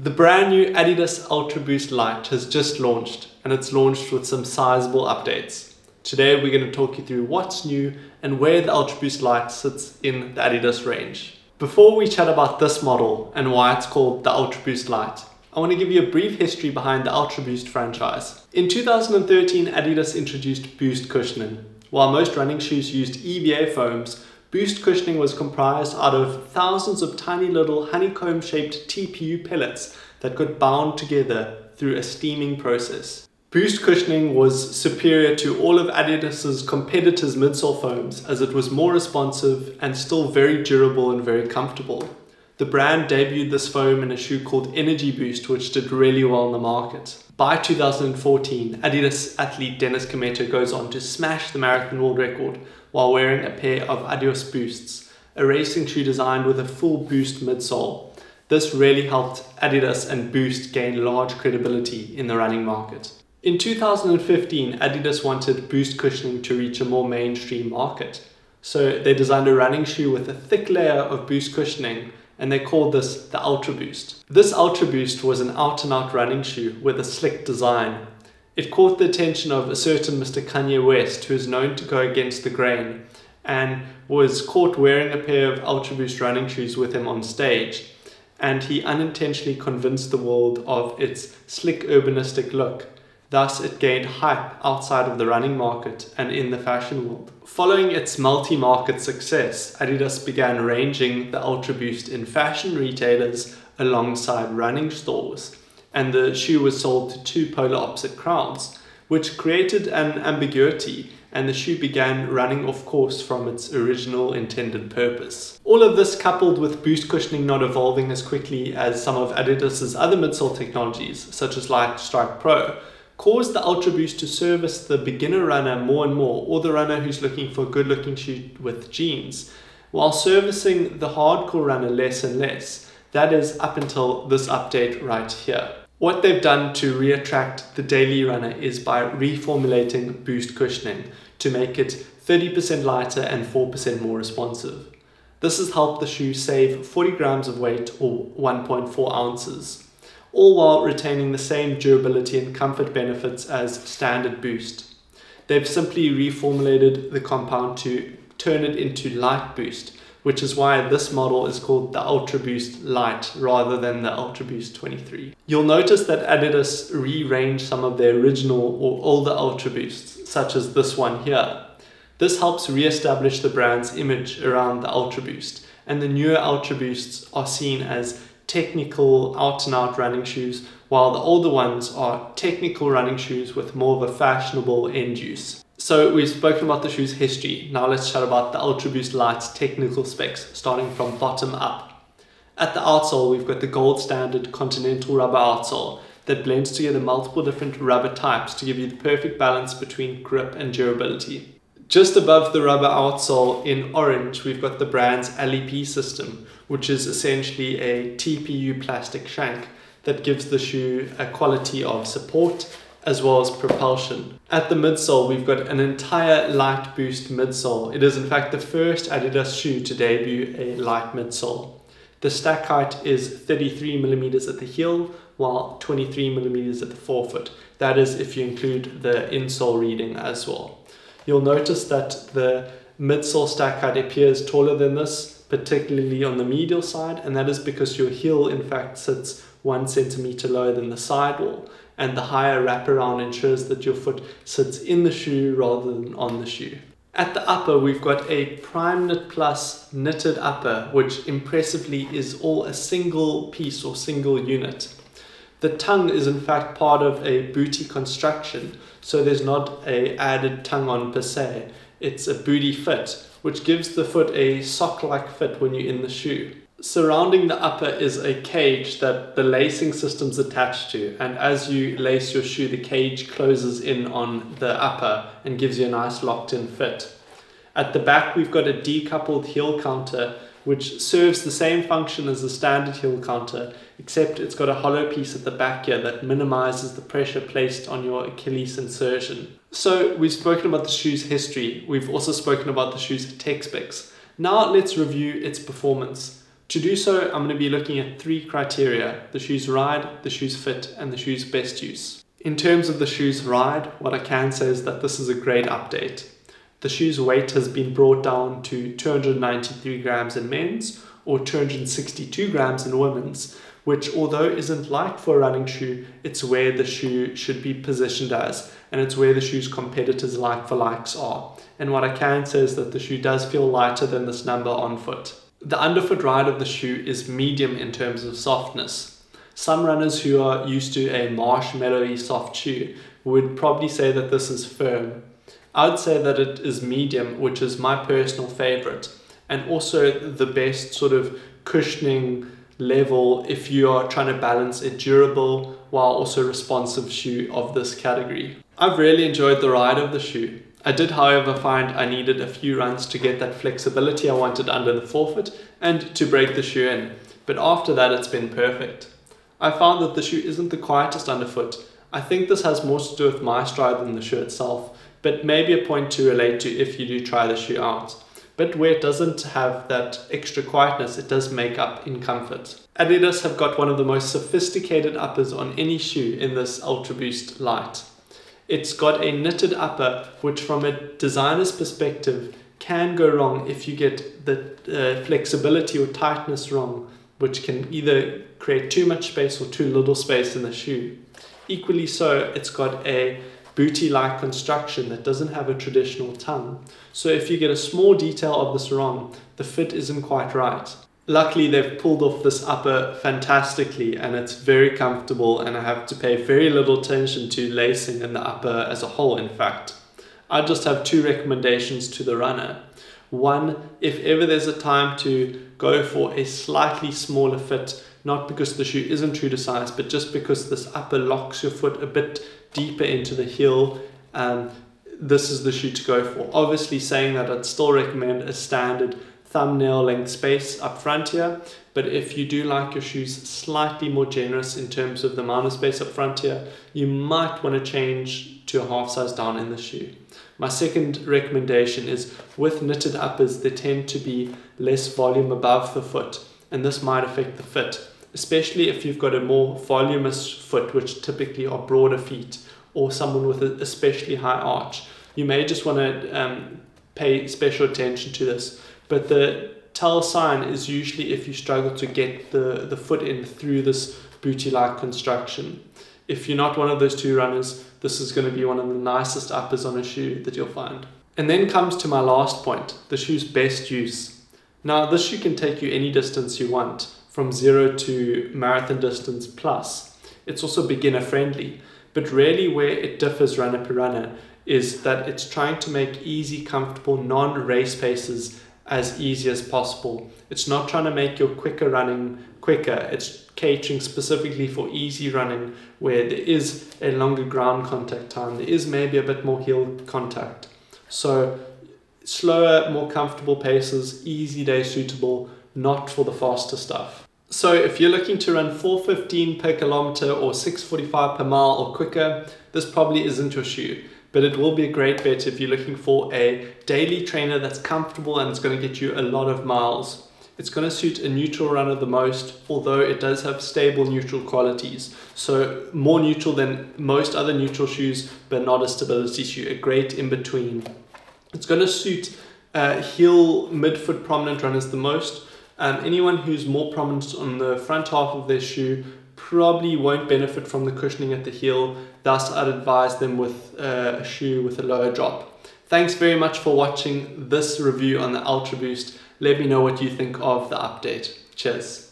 The brand new Adidas Ultraboost Light has just launched, and it's launched with some sizable updates. Today we're going to talk you through what's new and where the Ultraboost Light sits in the Adidas range. Before we chat about this model and why it's called the Ultraboost Light, I want to give you a brief history behind the Ultraboost franchise. In 2013, Adidas introduced Boost cushioning. While most running shoes used EVA foams, Boost cushioning was comprised out of thousands of tiny little honeycomb-shaped TPU pellets that got bound together through a steaming process. Boost cushioning was superior to all of Adidas's competitors' midsole foams as it was more responsive and still very durable and very comfortable. The brand debuted this foam in a shoe called Energy Boost, which did really well in the market. By 2014, Adidas athlete Dennis Kimetto goes on to smash the marathon world record while wearing a pair of Adidas Boosts, a racing shoe designed with a full Boost midsole. This really helped Adidas and Boost gain large credibility in the running market. In 2015, Adidas wanted Boost cushioning to reach a more mainstream market. So they designed a running shoe with a thick layer of Boost cushioning, and they called this the Ultraboost. This Ultraboost was an out-and-out running shoe with a slick design. It caught the attention of a certain Mr. Kanye West, who is known to go against the grain, and was caught wearing a pair of Ultraboost running shoes with him on stage, and he unintentionally convinced the world of its slick urbanistic look. Thus, it gained hype outside of the running market and in the fashion world. Following its multi-market success, Adidas began ranging the Ultraboost in fashion retailers alongside running stores, and the shoe was sold to two polar opposite crowds, which created an ambiguity, and the shoe began running off course from its original intended purpose. All of this, coupled with Boost cushioning not evolving as quickly as some of Adidas's other midsole technologies, such as Light Strike Pro, caused the Ultraboost to service the beginner runner more and more, or the runner who's looking for a good-looking shoe with jeans, while servicing the hardcore runner less and less. That is up until this update right here. What they've done to re-attract the daily runner is by reformulating Boost cushioning to make it 30% lighter and 4% more responsive. This has helped the shoe save 40 grams of weight, or 1.4 ounces. All while retaining the same durability and comfort benefits as standard Boost. They've simply reformulated the compound to turn it into Light Boost, which is why this model is called the Ultraboost Light rather than the Ultraboost 23. You'll notice that Adidas rearranged some of their original or older Ultraboosts, such as this one here. This helps re-establish the brand's image around the Ultraboost, and the newer Ultraboosts are seen as technical out-and-out running shoes, while the older ones are technical running shoes with more of a fashionable end use. So we've spoken about the shoe's history. Now let's chat about the Ultraboost Light's technical specs, starting from bottom up. At the outsole, we've got the gold standard Continental rubber outsole that blends together multiple different rubber types to give you the perfect balance between grip and durability. Just above the rubber outsole in orange, we've got the brand's LEP system, which is essentially a TPU plastic shank that gives the shoe a quality of support as well as propulsion. At the midsole, we've got an entire Light Boost midsole. It is in fact the first Adidas shoe to debut a light midsole. The stack height is 33mm at the heel, while 23mm at the forefoot. That is if you include the insole reading as well. You'll notice that the midsole stack height appears taller than this, particularly on the medial side, and that is because your heel in fact sits 1 centimeter lower than the sidewall, and the higher wraparound ensures that your foot sits in the shoe rather than on the shoe. At the upper, we've got a Prime Knit Plus knitted upper, which impressively is all a single piece or single unit. The tongue is in fact part of a booty construction, so there's not an added tongue on per se. It's a booty fit, which gives the foot a sock-like fit when you're in the shoe. Surrounding the upper is a cage that the lacing system's attached to, and as you lace your shoe, the cage closes in on the upper and gives you a nice locked-in fit. At the back, we've got a decoupled heel counter, which serves the same function as the standard heel counter, except it's got a hollow piece at the back here that minimizes the pressure placed on your Achilles insertion. So we've spoken about the shoe's history. We've also spoken about the shoe's tech specs. Now let's review its performance. To do so, I'm going to be looking at 3 criteria: the shoe's ride, the shoe's fit, and the shoe's best use. In terms of the shoe's ride, what I can say is that this is a great update. The shoe's weight has been brought down to 293 grams in men's or 262 grams in women's, which although isn't light for a running shoe, it's where the shoe should be positioned as, and it's where the shoe's competitors like for likes are. And what I can say is that the shoe does feel lighter than this number on foot. The underfoot ride of the shoe is medium in terms of softness. Some runners who are used to a marshmallowy soft shoe would probably say that this is firm. I would say that it is medium, which is my personal favorite, and also the best sort of cushioning level if you are trying to balance a durable while also responsive shoe of this category. I've really enjoyed the ride of the shoe. I did, however, find I needed a few runs to get that flexibility I wanted under the forefoot and to break the shoe in, but after that it's been perfect. I found that the shoe isn't the quietest underfoot. I think this has more to do with my stride than the shoe itself, but maybe a point to relate to if you do try the shoe out. But where it doesn't have that extra quietness, it does make up in comfort. Adidas have got one of the most sophisticated uppers on any shoe in this Ultraboost Light. It's got a knitted upper, which from a designer's perspective can go wrong if you get the flexibility or tightness wrong, which can either create too much space or too little space in the shoe. Equally so, it's got a booty-like construction that doesn't have a traditional tongue. So if you get a small detail of this wrong, the fit isn't quite right. Luckily, they've pulled off this upper fantastically and it's very comfortable, and I have to pay very little attention to lacing in the upper as a whole, in fact. I just have 2 recommendations to the runner. One, if ever there's a time to go for a slightly smaller fit, not because the shoe isn't true to size, but just because this upper locks your foot a bit deeper into the heel, this is the shoe to go for. Obviously saying that, I'd still recommend a standard thumbnail length space up front here, but if you do like your shoes slightly more generous in terms of the amount of space up front here, you might want to change to a half size down in the shoe. My second recommendation is, with knitted uppers there tend to be less volume above the foot, and this might affect the fit, especially if you've got a more voluminous foot, which typically are broader feet, or someone with an especially high arch. You may just want to pay special attention to this. But the tell sign is usually if you struggle to get the foot in through this booty-like construction. If you're not one of those 2 runners, this is going to be one of the nicest uppers on a shoe that you'll find. And then comes to my last point, the shoe's best use. Now, this shoe can take you any distance you want, from 0 to marathon distance plus. It's also beginner friendly, but really where it differs runner per runner is that it's trying to make easy, comfortable, non-race paces as easy as possible. It's not trying to make your quicker running quicker. It's catering specifically for easy running where there is a longer ground contact time. There is maybe a bit more heel contact. So slower, more comfortable paces, easy day suitable, not for the faster stuff. So if you're looking to run 4:15 per kilometer or 6:45 per mile or quicker, this probably isn't your shoe. But it will be a great bet if you're looking for a daily trainer that's comfortable and it's going to get you a lot of miles. It's going to suit a neutral runner the most, although it does have stable neutral qualities. So more neutral than most other neutral shoes, but not a stability shoe, a great in between. It's going to suit heel midfoot prominent runners the most. Anyone who's more prominent on the front half of their shoe probably won't benefit from the cushioning at the heel, thus I'd advise them with a shoe with a lower drop. Thanks very much for watching this review on the Ultraboost. Let me know what you think of the update. Cheers.